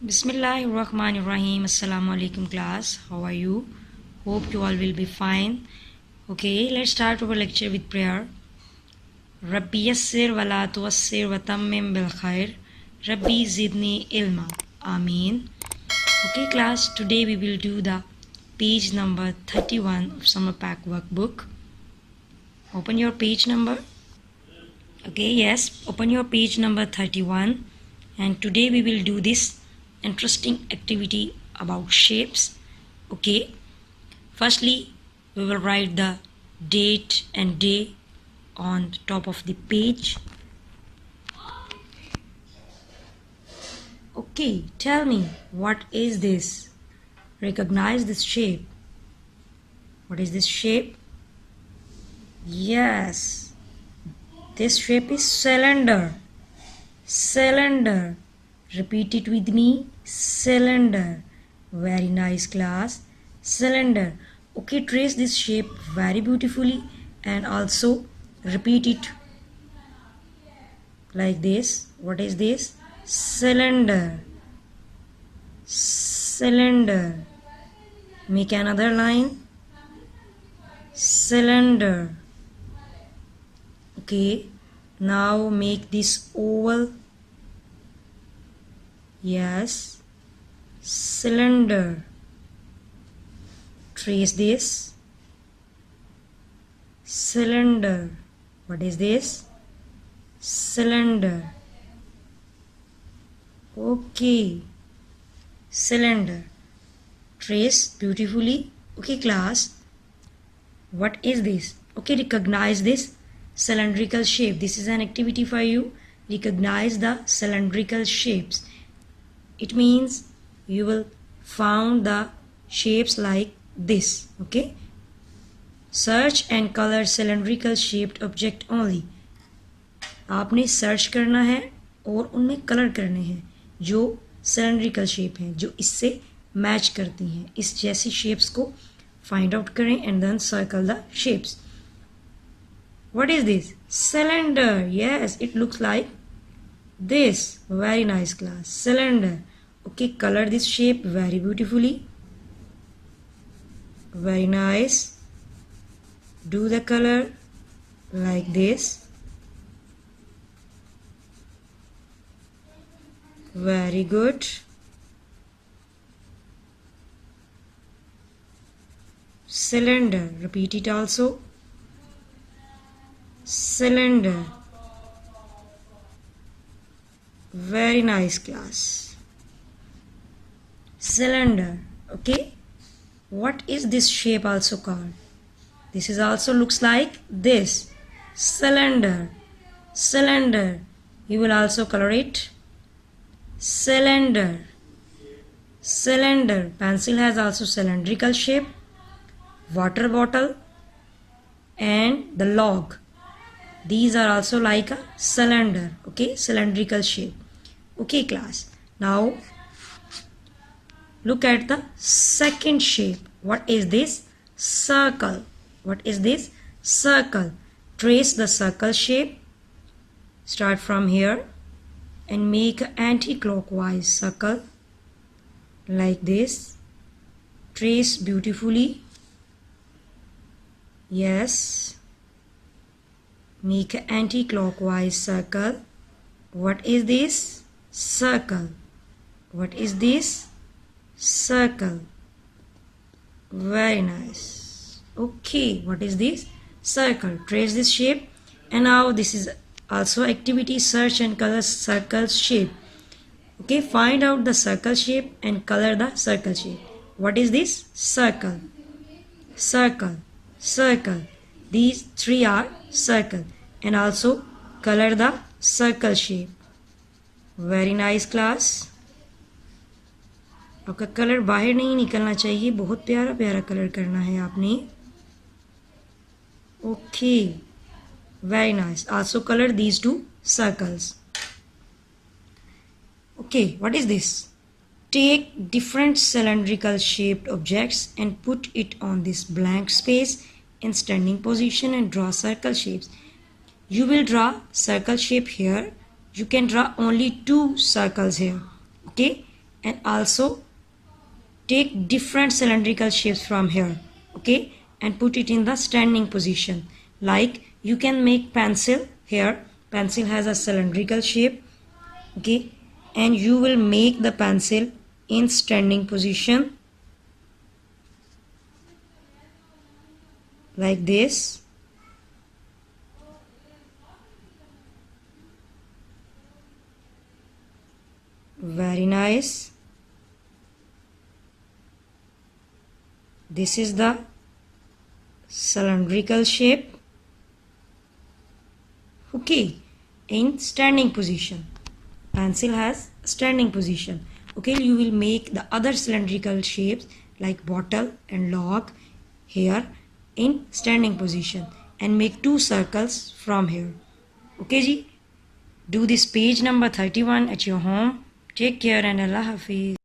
Bismillahirrahmanirrahim. Assalamu alaikum class. How are you? Hope you all will be fine. Okay, let's start our lecture with prayer. Rabbi yassir wa la tuwassir wa tammim bil khair. Rabbi zidni ilma. Ameen. Okay class, today we will do the page number 31 of summer pack workbook. Open your page number. Okay, yes, open your page number 31 and today we will do this interesting activity about shapes. Okay, firstly we will write the date and day on the top of the page. Okay, tell me, what is this? Recognize this shape. What is this shape? Yes, this shape is cylinder. Cylinder. Repeat it with me. Cylinder. Very nice class. Cylinder. Okay, trace this shape very beautifully and also repeat it like this. What is this? Cylinder. Cylinder. Make another line. Cylinder. Okay, now make this oval. Yes, cylinder. Trace this. Cylinder. What is this? Cylinder. Okay, cylinder. Trace beautifully. Okay class, what is this? Okay, recognize this cylindrical shape. This is an activity for you. Recognize the cylindrical shapes. It means you will found the shapes like this. Okay, search and color cylindrical shaped object only. आपने search करना है और उनमें colour करने हैं जो cylindrical shape हैं, जो इससे मैच करती हैं. इस जैसी shapes को find out करें and then circle the shapes. What is this? Cylinder. Yes, it looks like this. Very nice class. Cylinder. Okay, color this shape very beautifully. Very nice. Do the color like this. Very good. Cylinder. Repeat it also. Cylinder. Very nice class. Cylinder. Okay, what is this shape also called? This is also looks like this. Cylinder. Cylinder. You will also color it. Cylinder. Cylinder. Pencil has also cylindrical shape. Water bottle and the log, these are also like a cylinder. Okay, cylindrical shape. Okay class, now look at the second shape. What is this? Circle. What is this? Circle. Trace the circle shape. Start from here and make an anti-clockwise circle like this. Trace beautifully. Yes, make an anti-clockwise circle. What is this? Circle. What is this? Circle. Very nice. Okay, what is this? Circle. Trace this shape. And now this is also activity, search and color circle shape. Okay, find out the circle shape and color the circle shape. What is this? Circle. Circle. Circle. These three are circle and also color the circle shape. Very nice class. आपका colour बाहर नहीं निकलना चाहिए, बहुत प्यारा प्यारा colour करना है आपने. Okay, very nice. Also color these two circles. Okay, what is this? Take different cylindrical shaped objects and put it on this blank space in standing position and draw circle shapes. You will draw circle shape here. You can draw only two circles here. Okay, and also take different cylindrical shapes from here, okay, and put it in the standing position. Like you can make pencil here. Pencil has a cylindrical shape, okay, and you will make the pencil in standing position like this. Very nice. This is the cylindrical shape, okay, in standing position. Pencil has standing position, okay. You will make the other cylindrical shapes like bottle and log here in standing position and make 2 circles from here, okay ji. Do this page number 31 at your home. Take care and Allah Hafiz.